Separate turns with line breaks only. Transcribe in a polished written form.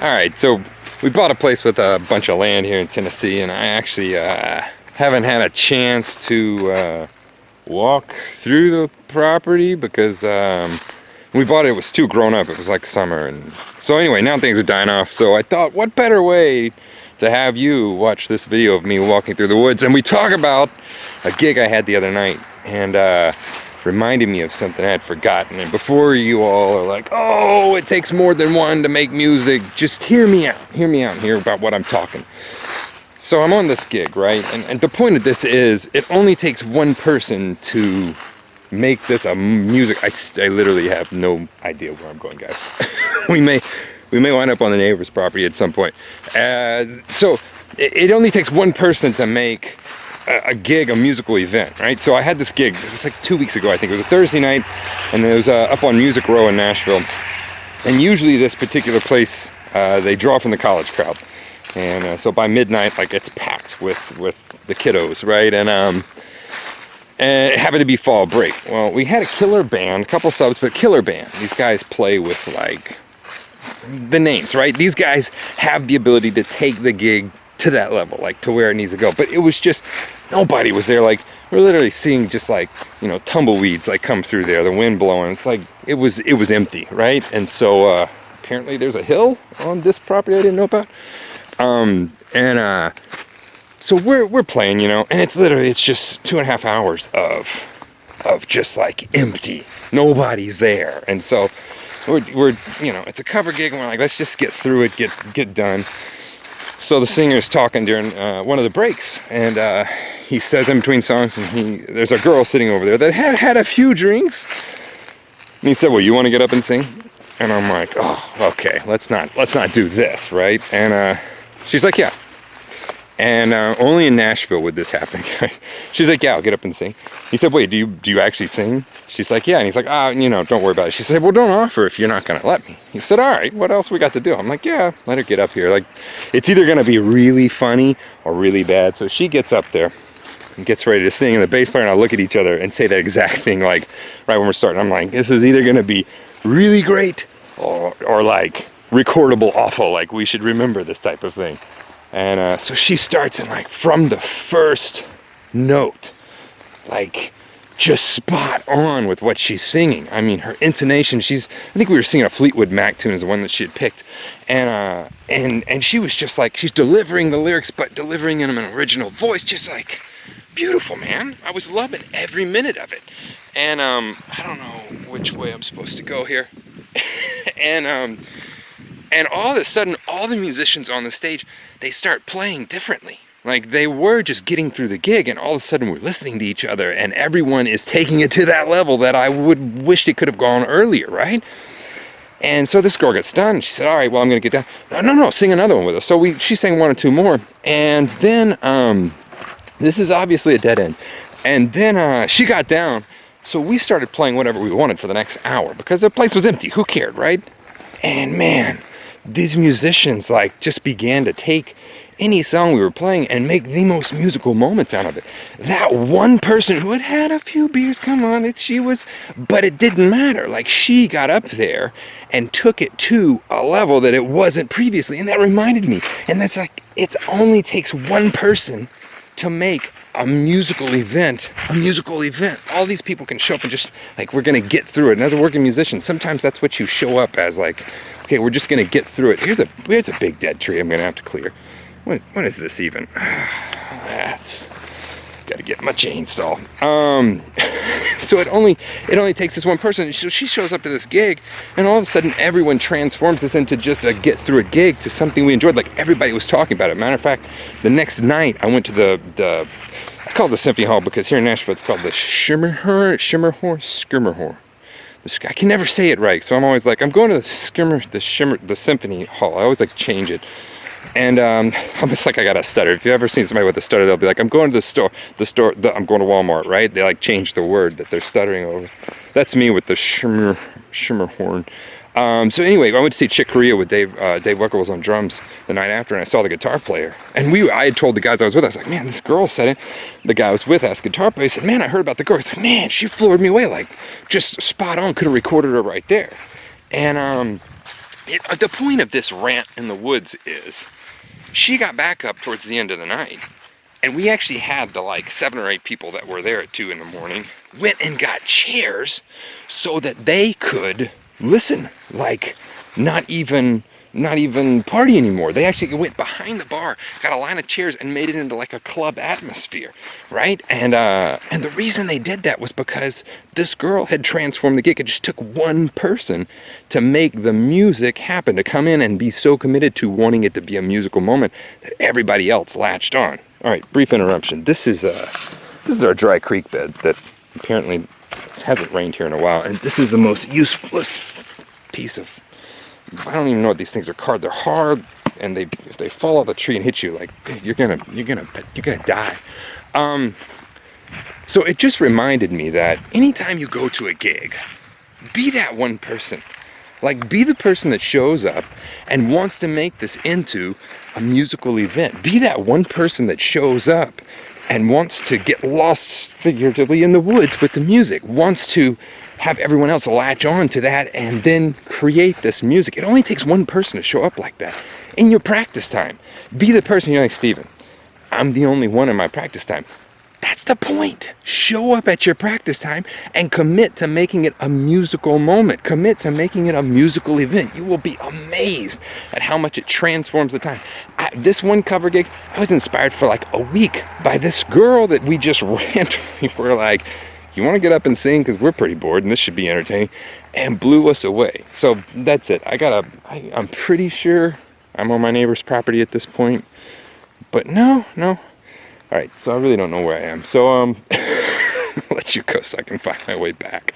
Alright, so we bought a place with a bunch of land here in Tennessee, and I actually haven't had a chance to walk through the property because we bought it was too grown up. It was like summer, and so anyway, now things are dying off. So I thought, what better way to have you watch this video of me walking through the woods, and we talk about a gig I had the other night, and reminded me of something I had forgotten. And before you all are like, oh, it takes more than one to make music, just hear me out and hear about what I'm talking. So I'm on this gig, right? And the point of this is, it only takes one person to make this a music. I literally have no idea where I'm going, guys. we may wind up on the neighbor's property at some point. So it only takes one person to make a gig, a musical event, right? So I had this gig, it was like 2 weeks ago, I think. It was a Thursday night, and it was up on Music Row in Nashville. And usually this particular place, they draw from the college crowd. And so by midnight, like, it's packed with the kiddos, right? And it happened to be fall break. Well, we had a killer band, a couple subs, but killer band. These guys play with, like, the names, right? These guys have the ability to take the gig to that level, like to where it needs to go. But it was just, nobody was there. Like, we're literally seeing just, like, you know, tumbleweeds like come through there, the wind blowing. It's like it was empty, right? And so apparently there's a hill on this property I didn't know about. So we're playing, you know, and it's just 2.5 hours of just like empty. Nobody's there. And so we're you know, it's a cover gig, and we're like, let's just get through it, get done. So the singer's talking during one of the breaks, and he says in between songs, and there's a girl sitting over there that had a few drinks, and he said, well, you want to get up and sing? And I'm like, oh, okay, let's not do this, right? And she's like, yeah. And only in Nashville would this happen, guys. She's like, yeah, I'll get up and sing. He said, wait, do you actually sing? She's like, yeah. And he's like, you know, don't worry about it. She said, well, don't offer if you're not going to let me. He said, all right, what else we got to do? I'm like, yeah, let her get up here. Like, it's either going to be really funny or really bad. So she gets up there and gets ready to sing, and the bass player and I look at each other and say the exact thing, like, right when we're starting. I'm like, this is either going to be really great or like recordable awful. Like, we should remember this type of thing. And so she starts, and like from the first note, like just spot on with what she's singing. I mean, her intonation, I think we were singing a Fleetwood Mac tune, is the one that she had picked. And she was just like, she's delivering the lyrics, but delivering in an original voice, just like beautiful, man. I was loving every minute of it. And I don't know which way I'm supposed to go here. And all of a sudden, all the musicians on the stage, they start playing differently. Like, they were just getting through the gig, and all of a sudden we're listening to each other, and everyone is taking it to that level that I would wished it could have gone earlier, right? And so this girl gets done. She said, all right, well, I'm going to get down. No, sing another one with us. So she sang one or two more. And then, this is obviously a dead end. And then she got down. So we started playing whatever we wanted for the next hour, because the place was empty. Who cared, right? And man, these musicians like just began to take any song we were playing and make the most musical moments out of it. That one person who had had a few beers, come on, but it didn't matter. Like, she got up there and took it to a level that it wasn't previously, and that reminded me. And that's like, it only takes one person to make a musical event. All these people can show up and just like, we're gonna get through it. And as a working musician, sometimes that's what you show up as, like, okay, we're just gonna get through it. Here's a big dead tree I'm gonna have to clear. What is this even? That's gotta get my chainsaw. So it only takes this one person. So she shows up to this gig, and all of a sudden everyone transforms this into just a get through a gig to something we enjoyed. Like, everybody was talking about it. Matter of fact, the next night I went to I call it the Symphony Hall, because here in Nashville it's called the Skirmerhor. I can never say it right, so I'm always like, I'm going to the Symphony Hall. I always like change it. And it's like I got a stutter. If you've ever seen somebody with a stutter, they'll be like, I'm going to the store, I'm going to Walmart, right? They like change the word that they're stuttering over. That's me with the Skirmerhorn. So anyway, I went to see Chick Corea with Dave Weckerles on drums the night after, and I saw the guitar player. And I had told the guys I was with, I was like, man, this girl said it. The guy I was with asked guitar player, he said, man, I heard about the girl. He's like, man, she floored me away, like, just spot on, could have recorded her right there. And The point of this rant in the woods is, she got back up towards the end of the night, and we actually had the like 7 or 8 people that were there at 2 in the morning went and got chairs so that they could listen, like not even party anymore. They actually went behind the bar, got a line of chairs, and made it into like a club atmosphere, right? And the reason they did that was because this girl had transformed the gig. It just took one person to make the music happen, to come in and be so committed to wanting it to be a musical moment that everybody else latched on. All right, brief interruption. This is our dry creek bed that apparently hasn't rained here in a while, and this is the most useless piece of, I don't even know what these things are called. They're hard, and if they fall off the tree and hit you, like you're gonna die. So it just reminded me that anytime you go to a gig, be that one person. Like, be the person that shows up and wants to make this into a musical event. Be that one person that shows up and wants to get lost figuratively in the woods with the music, wants to have everyone else latch on to that and then create this music. It only takes one person to show up like that in your practice time. Be the person. You're like, Steven, I'm the only one in my practice time. That's the point. Show up at your practice time and commit to making it a musical moment. Commit to making it a musical event. You will be amazed at how much it transforms the time. This one cover gig, I was inspired for like a week by this girl that we just randomly were like, you want to get up and sing because we're pretty bored and this should be entertaining, and blew us away. So that's it. I'm pretty sure I'm on my neighbor's property at this point, but no. All right, so I really don't know where I am. So I'll let you go so I can find my way back.